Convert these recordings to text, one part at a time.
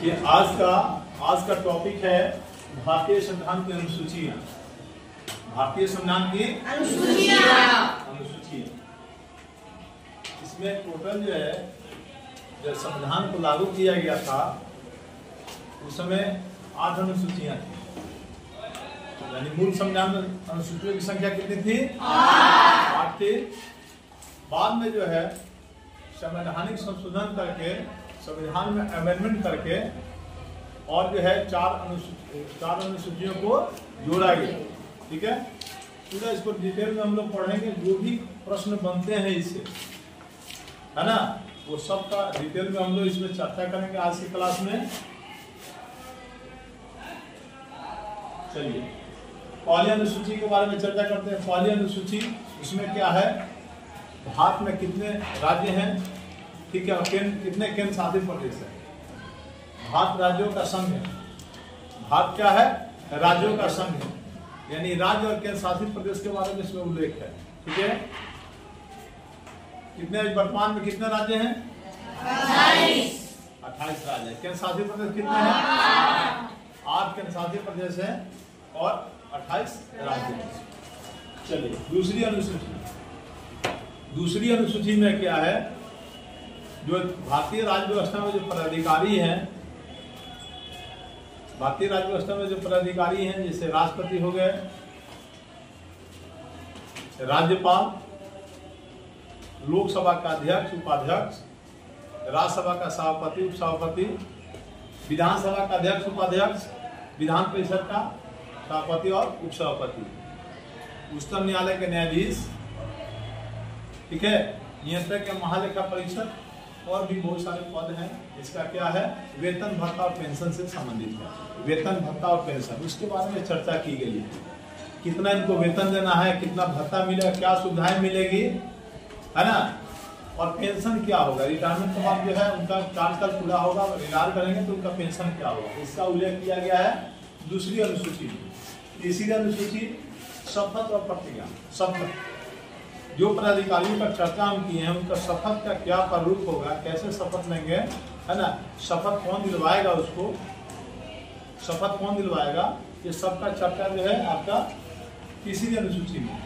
देखिए आज का टॉपिक है भारतीय संविधान की अनुसूचियां। भारतीय संविधान की अनुसूचियां। इसमें टोटल जो है, जब संविधान को लागू किया गया था उस समय 8 अनुसूचियां थी। यानी मूल संविधान अनुसूचियों की संख्या कितनी थी? 8 थी। बाद में जो है संवैधानिक संशोधन करके, संविधान में अमेंडमेंट करके और जो है 4 अनुसूचियों को जोड़ा गया। ठीक है, पूरा इसको डिटेल में हम लोग पढ़ेंगे। जो भी प्रश्न बनते हैं इससे, है ना, वो सब का डिटेल में हम लोग इसमें चर्चा करेंगे आज की क्लास में। चलिए पहली अनुसूची के बारे में चर्चा करते हैं। पहली अनुसूची, इसमें क्या है, भारत में कितने राज्य हैं, ठीक है, और कितने केंद्र शासित प्रदेश है। भारत राज्यों का संघ है। भारत क्या है? राज्यों का संघ है। यानी राज्य और केंद्र शासित प्रदेश के बारे में इसमें उल्लेख है। ठीक है, कितने वर्तमान में कितने राज्य हैं? 28 राज्य है। केंद्र शासित प्रदेश कितने हैं? 8 केंद्र शासित प्रदेश हैं और 28 राज्य हैं। चलिए दूसरी अनुसूची। दूसरी अनुसूची में क्या है, जो भारतीय राज्य व्यवस्था में जो पदाधिकारी हैं, भारतीय राज्य व्यवस्था में जो पदाधिकारी हैं, जैसे राष्ट्रपति हो गए, राज्यपाल, लोकसभा का अध्यक्ष, उपाध्यक्ष, राज्यसभा का सभापति, उपसभापति, विधानसभा का अध्यक्ष, उपाध्यक्ष, विधान परिषद का सभापति और उपसभापति, उच्चतम न्यायालय के न्यायाधीश, ठीक है, नियंत्रक के महालेखा परीक्षक और भी बहुत सारे पद हैं। इसका क्या है, वेतन भत्ता और पेंशन से संबंधित है। वेतन भत्ता और पेंशन, उसके बारे में चर्चा की गई है। कितना इनको वेतन देना है, कितना भत्ता मिलेगा, क्या सुविधाएं मिलेगी, है ना, और पेंशन क्या होगा। रिटायरमेंट के बाद जो है उनका कार्यकाल पूरा होगा, रिटायर करेंगे तो उनका पेंशन क्या होगा, इसका उल्लेख किया गया है दूसरी अनुसूची में। तीसरी अनुसूची, शपथ और प्रतिज्ञा। शपथ, जो पदाधिकारियों पर चर्चा हम किए हैं, उनका शपथ का क्या प्रारूप होगा, कैसे शपथ लेंगे, है ना, शपथ कौन दिलवाएगा उसको, शपथ कौन दिलवाएगा, ये सबका चर्चा जो है आपका तीसरी अनुसूची में।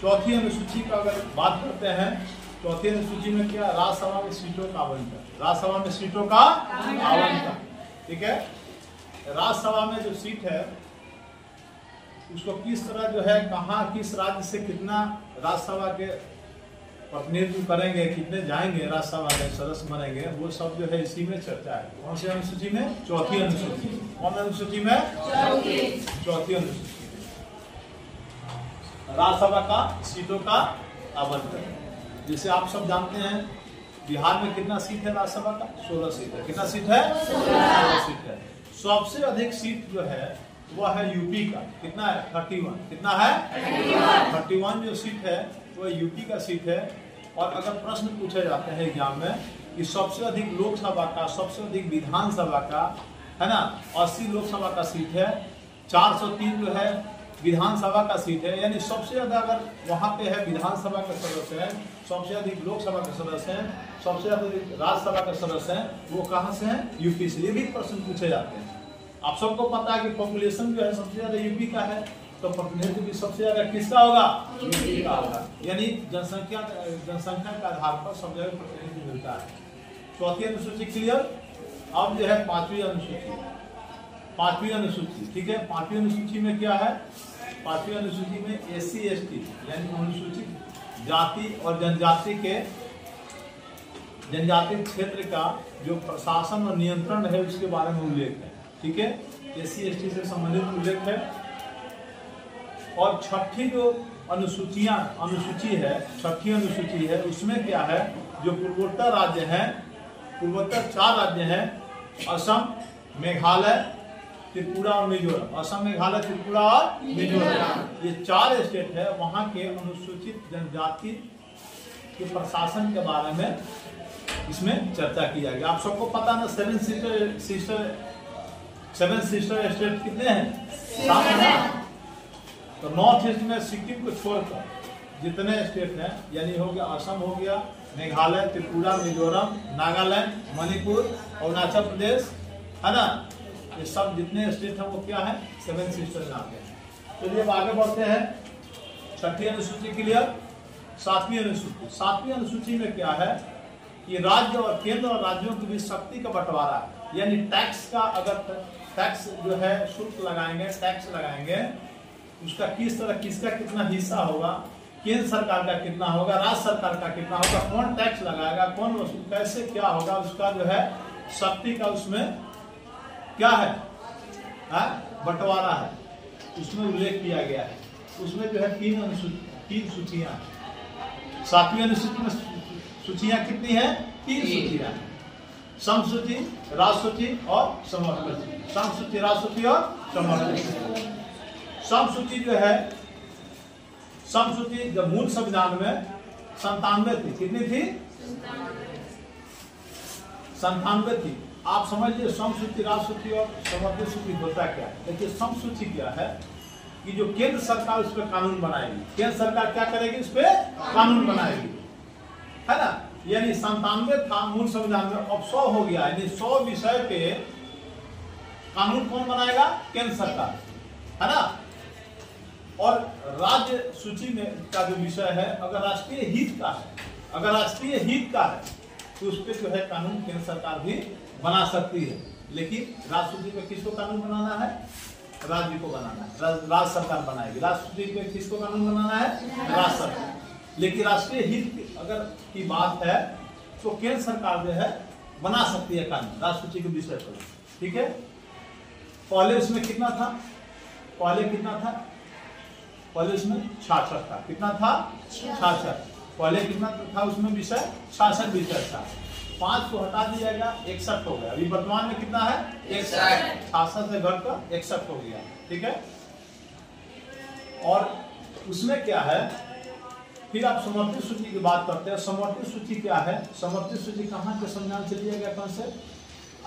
चौथी अनुसूची का अगर बात करते हैं, चौथी अनुसूची में क्या, राज्यसभा में सीटों का आवंटन। राज्यसभा में सीटों का आवंटन, ठीक है। राज्यसभा में जो सीट है उसको किस तरह जो है, कहाँ, किस राज्य से कितना राज्यसभा के प्रतिनिधित्व करेंगे, कितने जाएंगे राज्यसभा के सदस्य बनेंगे, वो सब जो है इसी में चर्चा है। कौन सी अनुसूची में? चौथी अनुसूची। कौन अनुसूची में? चौथी अनुसूची। राज्यसभा का सीटों का आवंटन। जैसे आप सब जानते हैं बिहार में कितना सीट है राज्यसभा का? 16 सीट है। कितना सीट है? 16 सीट है। सबसे अधिक सीट जो है वह है यूपी का। कितना है? 31। कितना है? 31 जो सीट है वो यूपी का सीट है। और अगर प्रश्न पूछे जाते हैं एग्जाम में कि सबसे अधिक लोकसभा का, सबसे अधिक विधानसभा का, है ना, 80 लोकसभा का सीट है, 403 जो है विधानसभा का सीट है। यानी सबसे ज्यादा अगर वहां पे है विधानसभा के सदस्य हैं, सबसे अधिक लोकसभा के सदस्य हैं, सबसे अधिक राज्यसभा के सदस्य हैं, वो कहां से हैं? यूपी से। ये भी प्रश्न पूछे जाते हैं। आप सबको पता है कि पॉपुलेशन जो है सबसे ज्यादा यूपी का है, तो प्रतिनिधित्व भी सबसे ज्यादा किसका होगा? यूपी का होगा। यानी जनसंख्या के आधार पर सब जगह प्रतिनिधित्व मिलता है। चौथी अनुसूची क्लियर। अब जो है पांचवी अनुसूची। पांचवी अनुसूची, ठीक है। पांचवी अनुसूची में क्या है? पांचवी अनुसूची में SC ST यानी अनुसूचित जाति और जनजाति के, जनजाति क्षेत्र का जो प्रशासन और नियंत्रण है उसके बारे में उल्लेख है। ठीक है, SC ST से संबंधित उल्लेख है। और छठी जो अनुसूची है, छठी अनुसूची है, उसमें क्या है, जो पूर्वोत्तर राज्य हैं, पूर्वोत्तर 4 राज्य हैं, असम, मेघालय, त्रिपुरा और मिजोरम। असम, मेघालय, त्रिपुरा और मिजोरम, ये 4 स्टेट है। वहां के अनुसूचित जनजाति के प्रशासन के बारे में इसमें चर्चा की जाएगी। आप सबको पता ना, 7 सिस्टर स्टेट कितने हैं? 7 है ना। तो नॉर्थ ईस्ट में सिक्किम को छोड़कर जितने स्टेट हैं, यानी हो गया असम, हो गया मेघालय, त्रिपुरा, मिजोरम, नागालैंड, मणिपुर, अरुणाचल प्रदेश, है ना। ये सब जितने स्टेट हैं वो क्या है, 7 सिस्टर में आते हैं। चलिए अब आगे बढ़ते हैं। छठी अनुसूची क्लियर। 7वीं अनुसूची। 7वीं अनुसूची में क्या है कि राज्य और केंद्र और राज्यों के बीच शक्ति का बंटवारा है। यानी टैक्स का, अगर टैक्स जो है शुल्क लगाएंगे, टैक्स लगाएंगे, उसका किस तरह, किसका कितना हिस्सा होगा, केंद्र सरकार का कितना होगा, राज्य सरकार का कितना होगा, कौन टैक्स लगाएगा, कौन वसूल, कैसे क्या होगा, उसका जो है शक्ति का उसमें क्या है, बंटवारा है, उसमें उल्लेख किया गया है। उसमें जो है 3 सूचियां। 7वीं अनुसूची में सूचियां कितनी है, 3 सूचियां। समसूची, राजसूची और समवर्ती। समसूची, राजसूची और समवर्ती। समसूची जो है, समसूची जब मूल संविधान में 97 थी, कितनी थी, 97 थी। आप समझिए समसूची, राजसूची और समवर्ती सूची होता क्या है। देखिए समसूची क्या है कि जो केंद्र सरकार उस पर कानून बनाएगी, केंद्र सरकार क्या करेगी, उस पर कानून बनाएगी, है ना। यानी 97 था मूल संविधान में, अब 100 हो गया। यानी 100 विषय पे कानून कौन बनाएगा, केंद्र सरकार, है ना। और राज्य सूची में का जो विषय है, अगर राष्ट्रीय हित का है, अगर राष्ट्रीय हित का है तो उस पर जो है कानून केंद्र सरकार भी बना सकती है। लेकिन राज्य सूची में किसको कानून बनाना है, राज्य को बनाना है, राज्य सरकार बनाएगी। राज्य सूची में किसको कानून बनाना है, राज्य सरकार। लेकिन राष्ट्रीय हित अगर की बात है तो केंद्र सरकार जो है बना सकती है कानून राज्य सूची के विषय पर, ठीक है। पहले उसमें कितना था, पहले कितना था, पहले उसमें 66 था। कितना था, 66। पहले कितना था उसमें विषय, 66 विषय था। 5 को हटा दिया गया, 61 हो गया। अभी वर्तमान में कितना है, 61। 66 से घटकर 61 हो गया, ठीक है। और उसमें क्या है, फिर आप समवर्ती सूची की बात करते हैं। समवर्ती सूची क्या है, समवर्ती सूची कहाँ के संविधान से लिया गया, कौन से,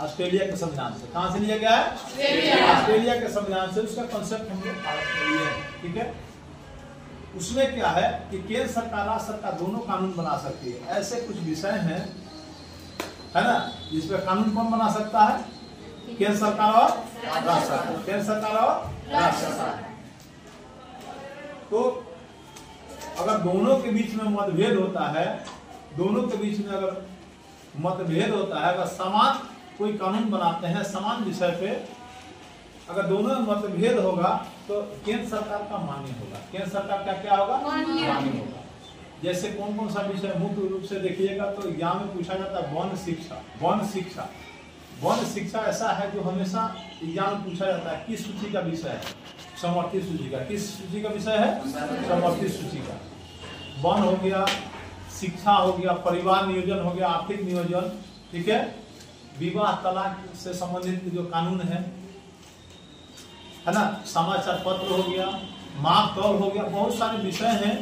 ऑस्ट्रेलिया के संविधान से। कहाँ से लिया गया है, ऑस्ट्रेलिया के संविधान से। उसका कॉन्सेप्ट हम लोग भारत में लिए हैं, ठीक है। उसमें क्या है कि केंद्र सरकार, राज्य सरकार दोनों कानून बना सकती है। ऐसे कुछ विषय हैं, है ना, जिसपे कानून कौन बना सकता है, केंद्र सरकार और राज्य सरकार, केंद्र सरकार और राज्य सरकार। तो अगर दोनों के बीच में मतभेद होता है, दोनों के बीच में अगर मतभेद होता है, अगर समान कोई कानून बनाते हैं समान विषय पे, अगर दोनों में मतभेद होगा तो केंद्र सरकार का मान्य होगा, केंद्र सरकार का क्या होगा, मान्य होगा। जैसे कौन कौन सा विषय मुख्य रूप से देखिएगा तो एग्जाम में पूछा जाता है, वन शिक्षा। वन शिक्षा, वन शिक्षा ऐसा है जो हमेशा एग्जाम में पूछा जाता है। किस सूची का विषय है, समवर्ती सूची का। किस सूची का विषय है, समवर्ती सूची का। वन हो गया, शिक्षा हो गया, परिवार नियोजन हो गया, आर्थिक नियोजन, ठीक है, विवाह तलाक से संबंधित जो कानून है ना, समाचार पत्र हो गया, माप तौल हो गया, बहुत सारे विषय हैं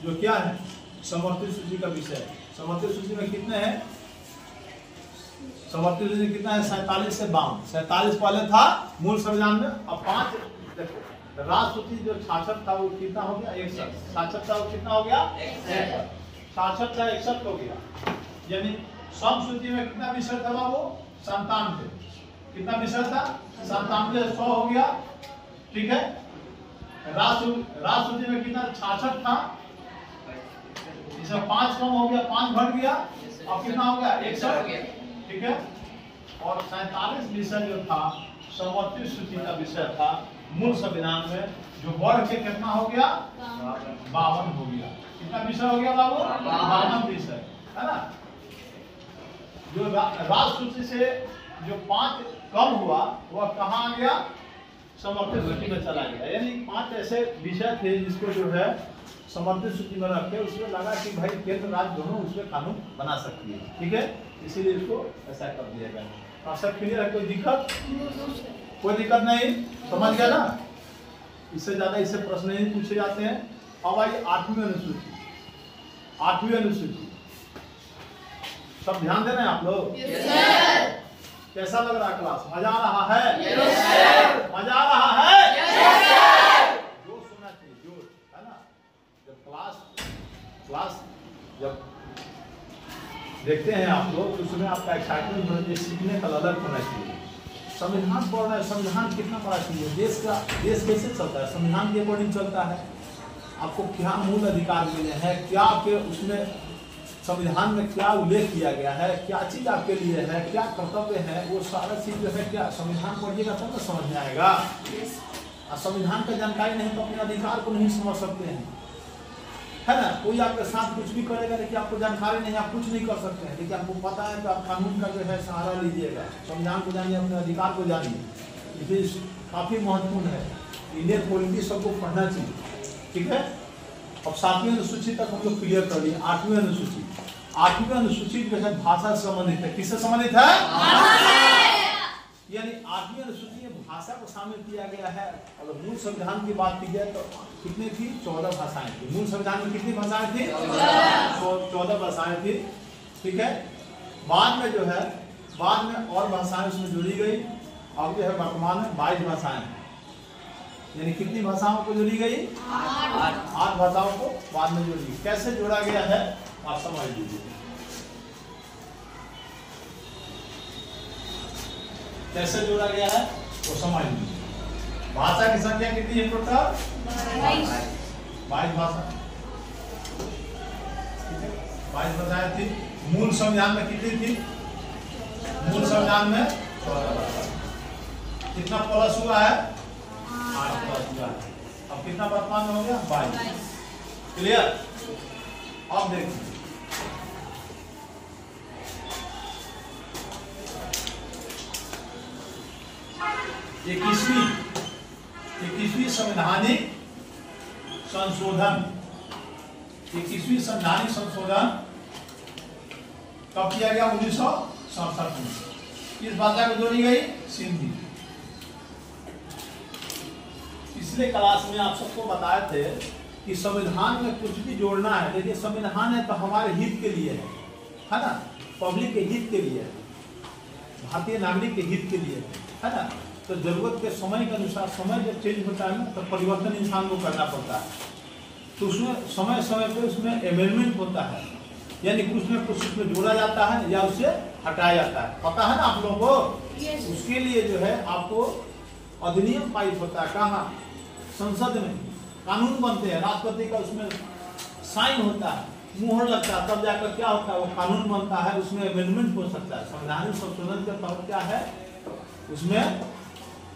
जो क्या है, समवर्ती सूची का विषय है। समवर्ती सूची में कितने हैं, समवर्ती सूची कितना है, 47 से 52। 47 पहले था मूल संविधान में, अब 5 देखो। राज्य सूची जो 66 था वो कितना हो गया, 61। 66 था वो कितना हो गया, 66 था 61 हो गया। यानी सम सूची में कितना विषय था वो, 97। कितना विषय था, 97 से 100 हो गया, ठीक है। राज्य सूची में कितना, 66 था, इसमें 5 कम हो गया, 5 बढ़ गया, अब कितना हो गया, 61, ठीक है। और 47 विषय जो था समवर्ती सूची का विषय था मूल संविधान में, जो बढ़ के कितना हो गया, 52 हो गया। कितना विषय हो गया बाबू, 52 विषय, है ना। जो राज्य सूची से जो 5 कम हुआ वह कहाँ आ गया, समवर्ती सूची में चला गया। यानी 5 ऐसे विषय थे जिसको जो है समवर्ती सूची में रखे, उसमें लगा कि भाई केंद्र राज्य दोनों उसमें कानून बना सकती है, ठीक है, इसीलिए इसको ऐसा कर दिया गया। सब क्लियर है, कोई दिक्कत, कोई दिक्कत नहीं, समझ गया ना। इससे ज्यादा इससे प्रश्न नहीं पूछे जाते हैं। अब आइए 8वीं अनुसूची। 8वीं अनुसूची सब ध्यान दे रहे हैं आप लोग, कैसा लग रहा है क्लास, मजा आ रहा है, मजा आ रहा है, जोर सुनना चाहिए, जोर, है ना। जब क्लास जब देखते हैं आप लोग तो उसमें आपका एक्साइटमेंट होना चाहिए, सीखने का ललक होना चाहिए। संविधान पढ़ रहा है, संविधान कितना बड़ा चीज है, देश कैसे चलता है, संविधान के अकॉर्डिंग चलता है। आपको क्या मूल अधिकार मिले हैं, क्या आपके उसमें संविधान में क्या उल्लेख किया गया है, क्या चीज आपके लिए है, क्या कर्तव्य है, वो सारा चीज जो है क्या संविधान पढ़िएगा तब तो समझ में आएगा। और संविधान का जानकारी नहीं तो अपने अधिकार को नहीं समझ सकते हैं, है ना। कोई आपके साथ कुछ भी करेगा लेकिन आपको जानकारी नहीं, आप कुछ नहीं कर सकते हैं, लेकिन आपको पता है कि आप कानून का जो है सहारा लीजिएगा, संविधान को जानिए, अपने अधिकार को जानिए, इसलिए काफी महत्वपूर्ण है। इंडियन पॉलिटी सबको पढ़ना चाहिए, ठीक है। अब 7वीं अनुसूची तक हम लोग क्लियर कर लिए। 8वीं अनुसूची, 8वीं अनुसूची जो है भाषा से संबंधित है। किससे संबंधित है? यानी 8वीं अनुसूची में भाषा को शामिल किया गया है। अगर मूल संविधान की बात की जाए तो कितनी थी? 14 भाषाएं थी। मूल संविधान में कितनी भाषाएं थी? 14 भाषाएं थी, ठीक है। बाद में जो है, बाद में और भाषाएं उसमें जुड़ी गई। अब जो है वर्तमान में 22 भाषाएं, यानी कितनी भाषाओं को जोड़ी गई? 8 भाषाओं को बाद में जोड़ी गई। कैसे जोड़ा गया है आप समझ लीजिए। कैसे जोड़ा गया है वो समझ लीजिए। भाषा की संख्या कितनी है टोटल? 22 भाषा, 22 भाषाएं थी। मूल संविधान में कितनी थी? मूल संविधान में 14 भाषा। कितना प्लस हुआ है? 8 प्लस हुआ है। अब कितना वर्तमान में हो गया? 22। क्लियर? अब देखिए, इक्कीसवीं संवैधानिक संशोधन, 21वीं संवैधानिक संशोधन कब किया गया? 1967 में। किस भाषा को जोड़ी गई? सिंधी। पिछले क्लास में आप सबको बताए थे कि संविधान में कुछ भी जोड़ना है, देखिए संविधान है तो हमारे हित के लिए है ना, पब्लिक के हित के लिए, भारतीय नागरिक के हित के लिए है ना। तो जरूरत के समय के अनुसार, समय जब चेंज होता है ना तो परिवर्तन इंसान को करना पड़ता है। तो उसमें समय समय पे उसमें अमेंडमेंट होता है, यानी कुछ में कुछ उसमें जोड़ा जाता है या उसे हटाया जाता है। पता है ना आप लोगों को? उसके लिए जो है आपको अधिनियम पारित होता है। कहाँ? संसद में कानून बनते हैं, राष्ट्रपति का उसमें साइन होता है, मुहर लगता है, तब जाकर क्या होता है? वो कानून बनता है, उसमें अमेंडमेंट हो सकता है। संवैधानिक संशोधन के तहत क्या है, उसमें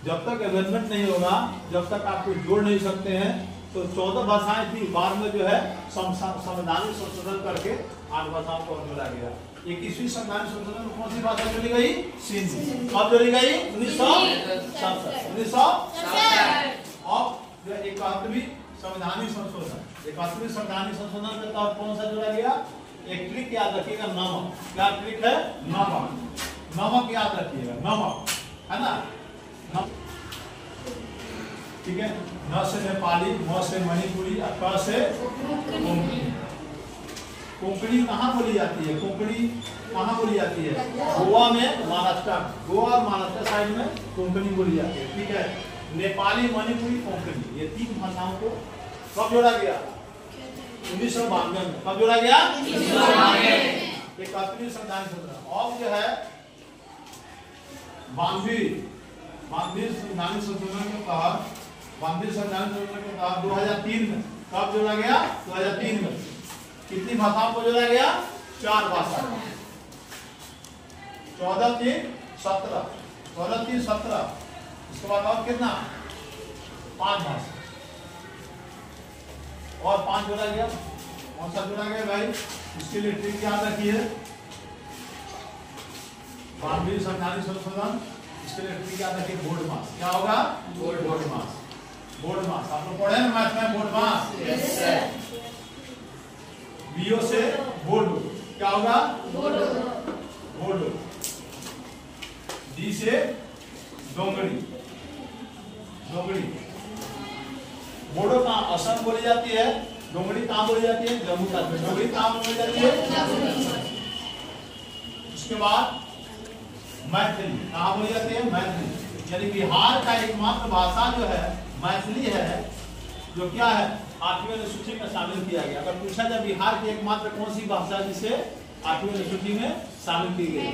जब तक अमेंडमेंट नहीं होगा, जब तक आप कुछ जोड़ नहीं सकते हैं। तो 14 भाषाएं थी, बाद में जो है संवैधानिक संशोधन करके 8 भाषाओं को जोड़ा गया। 21वीं संवैधानिक संशोधन में कौन सी भाषा जोड़ी गई? सिंधी। कब जोड़ी गई? 1967। अब 71वीं संवैधानिक संशोधन, 71वीं संवैधानिक संशोधन के तहत कौन सा जोड़ा गया? एक ट्रिक याद रखिएगा, नमक। क्या ट्रिक है? नमक। नमक याद रखिएगा, नमक, है ना। ठीक है। न से नेपाली, म से मणिपुरी, क से कोंकणी। कोंकणी कहाँ बोली जाती है? कोंकणी कहाँ बोली जाती है? गोवा में, महाराष्ट्र, गोवा और महाराष्ट्र साइड में कोंकणी बोली जाती है, ठीक है। नेपाली, मणिपुरी, कोंकणी, ये 3 भाषाओं को कब जोड़ा गया? 1992 में। कब जोड़ा गया? 1992। 71वीं संवैधानिक संशोधन। अब जो है 92वीं संवैधानिक संशोधन के तहत, 92वीं संवैधानिक संशोधन के तहत 2003 में। कब जोड़ा गया? 2003 में। कितनी भाषाओं को जोड़ा गया? 4 भाषा। 14 3 17, 14 3 17। इसके बाद और कितना? 5 भाषा और 5 जोड़ा गया। कौन सा जोड़ा गया भाई? इसके लिए ट्रिक याद रखिए। 92वीं संवैधानिक संशोधन, इसके लिए ट्रिक याद रखिए, बोर्ड मास। क्या होगा? बोर्ड मास। बोर्ड मास आप लोग पढ़े ना मैथ में? बोर्ड मास। Yes sir. बीओ से बोर्ड, क्या होगा? बोर्ड। डी से डोंगरी। बोडो कहाँ? असम बोली जाती है। डोंगरी कहाँ बोली जाती है? जम्मू कश्मीर। डोंगरी कहाँ बोली जाती है? उसके बाद मैथिली कहाँ बोली जाती है? मैथिली। यानी बिहार का एकमात्र भाषा जो है मैथिली है, जो क्या है? 8वीं अनुसूची में शामिल किया गया। अगर पूछा जाए बिहार की एकमात्र कौन सी भाषा जिसे 8वीं अनुसूची में शामिल की गई।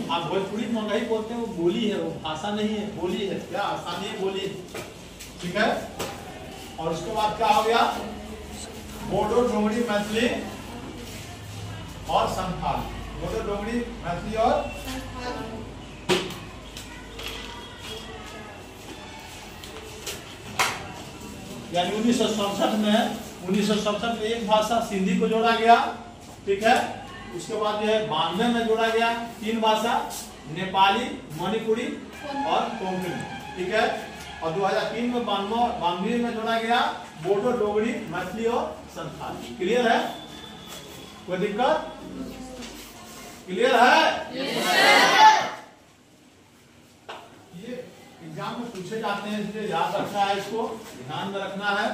आप भोजपुरी मंगाई बोलते हैं, वो बोली है, वो भाषा नहीं है, बोली है, क्या स्थानीय बोली, ठीक है। और उसके बाद क्या हो गया, बोडो, डोगरी, मैथिली और संथाल। बोडो, डोगरी, मैथिली और यानी 1967 में एक भाषा सिंधी को जोड़ा गया, ठीक है। उसके बाद जो है 92 में जोड़ा गया 3 भाषा, नेपाली, मणिपुरी और कोंकणी, ठीक है। और 2003 में 92 में जोड़ा गया बोडो, डोगरी, मैथिली और संथाल। क्लियर है, कोई दिक्कत? क्लियर है? ये एग्जाम में पूछे जाते हैं, इसलिए याद रखना है, इसको ध्यान में रखना है।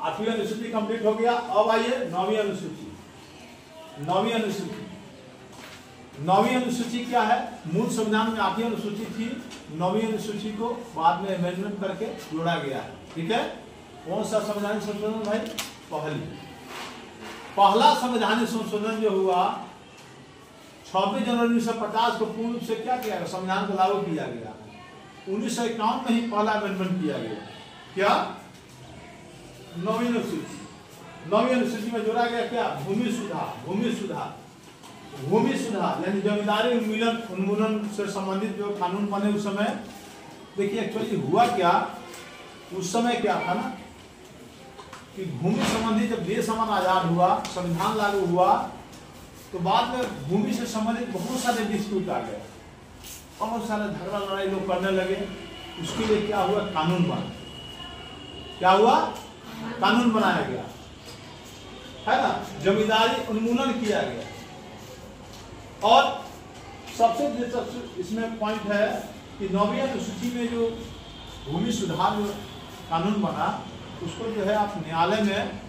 8वीं अनुसूची कंप्लीट हो गया। अब आइए 9वीं अनुसूची। 9वीं अनुसूची, 9वीं अनुसूची क्या है? मूल संविधान में 8वीं अनुसूची थी, 9वीं अनुसूची को बाद में अमेंडमेंट करके जोड़ा गया है, ठीक है। कौन सा संवैधानिक संशोधन भाई? पहला संवैधानिक संशोधन जो हुआ 26 जनवरी 1950 को पूर्ण रूप से क्या किया गया? संविधान को लागू किया गया। 1951 में ही पहला अमेंडमेंट किया गया। क्या? 9वीं अनुसूची। 9वीं अनुसूची में जोड़ा गया क्या? भूमि सुधार। भूमि सुधार, भूमि सुधार यानी जमींदारी उन्मूलन से संबंधित जो कानून बने उस समय। देखिए एक्चुअली हुआ क्या, उस समय क्या था ना कि भूमि संबंधी जब देश हमारा आजाद हुआ, संविधान लागू हुआ, तो बाद में भूमि से संबंधित बहुत सारे डिस्प्यूट आ गए, बहुत सारे झगड़ा लड़ाई लोग करने लगे। उसके लिए क्या हुआ? कानून बना। क्या हुआ? कानून बनाया गया, है ना। जमींदारी उन्मूलन किया गया। और सबसे दिलचस्प इसमें पॉइंट है कि 9वीं अनुसूची में जो भूमि सुधार जो कानून बना, उसको जो है आप न्यायालय में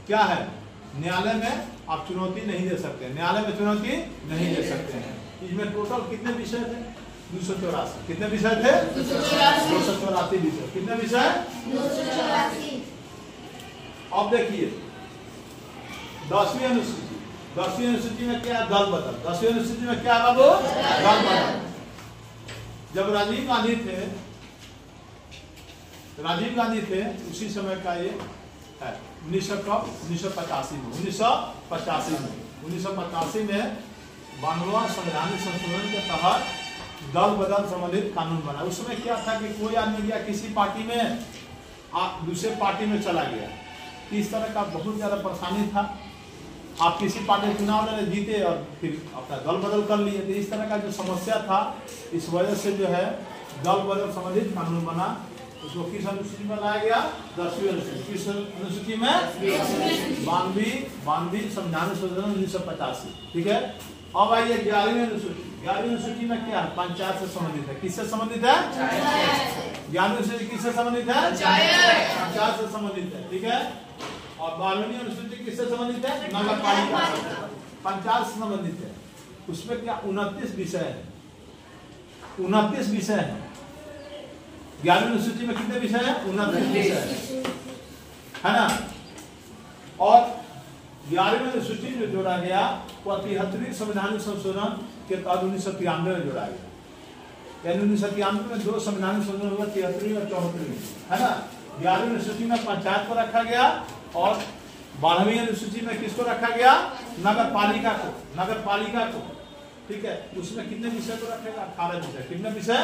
क्या है, न्यायालय में आप चुनौती नहीं दे सकते, न्यायालय में चुनौती नहीं दे सकते हैं। इसमें टोटल कितने विषय थे? 284। कितने विषय थे? 284 विषय। कितने विषय? 284। अब देखिए 10वीं अनुसूची। 10वीं अनुसूची में क्या? दल बदल। 10वीं अनुसूची में क्या बाबू? दल बदल। जब राजीव गांधी थे उसी समय का ये है। 1985 में 1985 में 92वां संवैधानिक संशोधन के तहत दल बदल संबंधित कानून बना। उस समय क्या था कि कोई आदमी गया किसी पार्टी में, आप दूसरे पार्टी में चला गया, इस तरह का बहुत ज्यादा परेशानी था। आप किसी पार्टी में चुनाव लड़े, जीते और फिर अपना दल बदल कर लिए, तो इस तरह का जो समस्या था, इस वजह से जो है दल बदल संबंधित कानून बना। उसको किस अनुसूची में लाया गया? 10वीं अनुसूची। किस अनुसूची में? 92 संविधान संशोधन 1985, ठीक है। अब आइए 11वीं अनुसूची। 11वीं अनुसूची में क्या है? पंचायत से संबंधित है। किससे संबंधित है? 11वीं अनुसूची किससे संबंधित है? पंचायत से संबंधित है, ठीक है। और 12वीं अनुसूची किससे संबंधित है? नगर पालिका, पंचायत से संबंधित है। उसमें क्या 29 विषय है? 29 विषय है। 11वीं अनुसूची में कितने विषय है? 29 विषय है ना। और 11वीं अनुसूची जो जोड़ा गया वो 73वें संवैधानिक संशोधन के तहत 1993 में जोड़ा गया। यानी 1993 में 2 संवैधानिक संशोधन हुआ, 73वीं और 74वीं, है ना। 11वीं अनुसूची में पंचायत को रखा गया और 12वीं अनुसूची में किसको रखा गया? नगर पालिका को। नगर पालिका को, ठीक है। उसमें कितने विषय को रखेगा? 18 विषय। कितने विषय?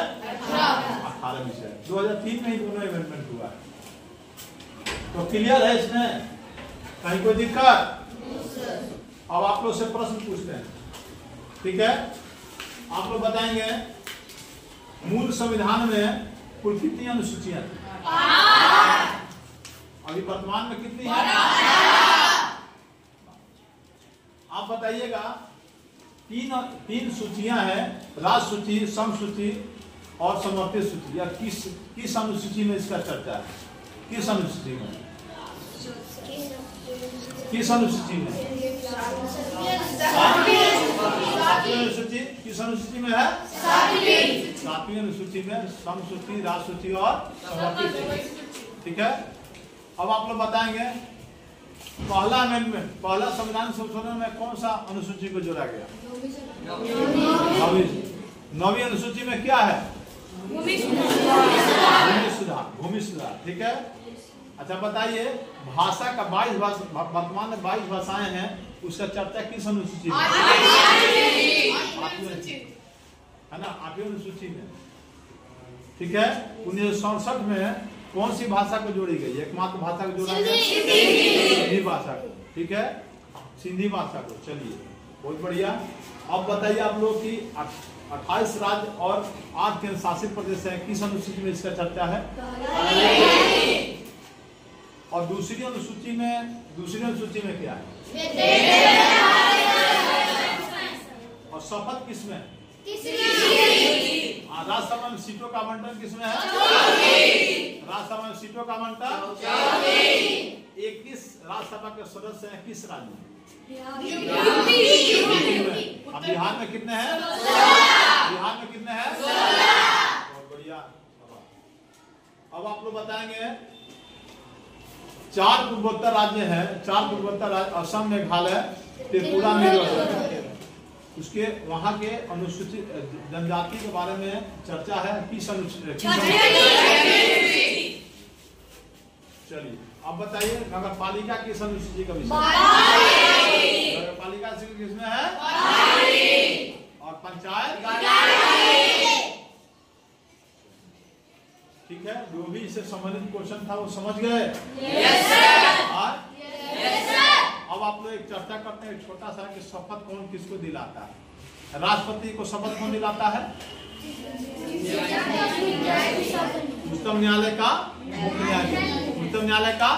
18 विषय। 2003 में ही दोनों अमेंडमेंट हुआ। तो क्लियर है इसमें? कहीं कोई दिक्कत? अब आप लोग से प्रश्न पूछते हैं, ठीक है। आप लोग बताएंगे मूल संविधान में कुल कितनी अनुसूचियां थी? अभी वर्तमान में कितनी है? आप बताइएगा। 3 सूचियां हैं, राज सूची, सम सूची और समवर्ती सूची। या किस अनुसूची में इसका चर्चा है? किस अनुसूची में? किस अनुसूची में? 7वीं अनुसूची। किस अनुसूची में है? 7वीं अनुसूची में सम सूची, राज सूची और समवर्ती सूची, ठीक है। अब आप लोग बताएंगे पहला अमेंडमेंट, पहला संविधान संशोधन में कौन सा अनुसूची को जोड़ा गया? 9वीं अनुसूची में क्या है? भूमि सुधार। ठीक है। अच्छा बताइए, भाषा का 22 वर्तमान में 22 भाषाएं हैं, उसका चर्चा किस अनुसूची में है? 8वीं अनुसूची में। ठीक है। 1967 में कौन सी भाषा को जोड़ी गई? एकमात्र भाषा को जोड़ा गया सिंधी भाषा को। ठीक है, सिंधी भाषा को। चलिए बहुत बढ़िया। अब बताइए आप लोग की 28 राज्य और 8 केंद्र शासित प्रदेश है, किस अनुसूची में इसका चर्चा है? और दूसरी अनुसूची में क्या है? और शपथ किसमें? राज्यसभा में सीटों का आवंटन किसमें है? राज्यसभा में सीटों का आवंटन 21 राज्यसभा के सदस्य हैं किस राज्य में? अब बिहार में कितने हैं? बहुत बढ़िया। अब आप लोग बताएंगे 4 पूर्वोत्तर राज्य हैं, 4 पूर्वोत्तर राज्य असम, मेघालय, त्रिपुरा, मिजोरम। उसके वहां के अनुसूचित जनजाति के बारे में चर्चा है किस अनुसूची? चलिए अब बताइए, नगर पालिका किस अनुसूची का विषय? नगर पालिका किसमें है? और पंचायत? ठीक है। जो भी इससे संबंधित क्वेश्चन था वो समझ गए? अब आप लोग एक चर्चा करते हैं छोटा सा कि शपथ कौन किसको दिलाता है? राष्ट्रपति को शपथ कौन दिलाता है? उच्चतम न्यायालय का मुख्य न्यायाधीश। उच्चतम न्यायालय का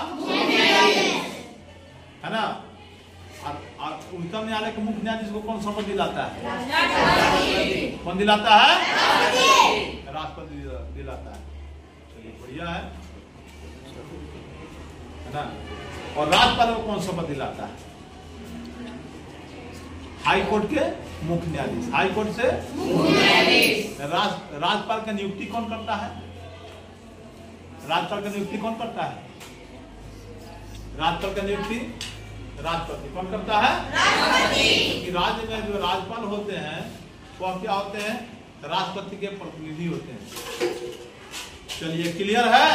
है ना। उच्चतम न्यायालय के मुख्य न्यायाधीश को कौन शपथ दिलाता है? कौन दिलाता है? राष्ट्रपति दिलाता है। चलिए बढ़िया है ना। और राज्यपाल को कौन शपथ दिलाता है? हाई कोर्ट के मुख्य न्यायाधीश। हाई कोर्ट से राज्यपाल का नियुक्ति कौन करता है? राज्यपाल का नियुक्ति कौन करता है? राज्यपाल का नियुक्ति राष्ट्रपति कौन करता है? क्योंकि राज्य में जो राज्यपाल होते हैं वह क्या होते हैं? राष्ट्रपति के प्रतिनिधि होते हैं। चलिए क्लियर है?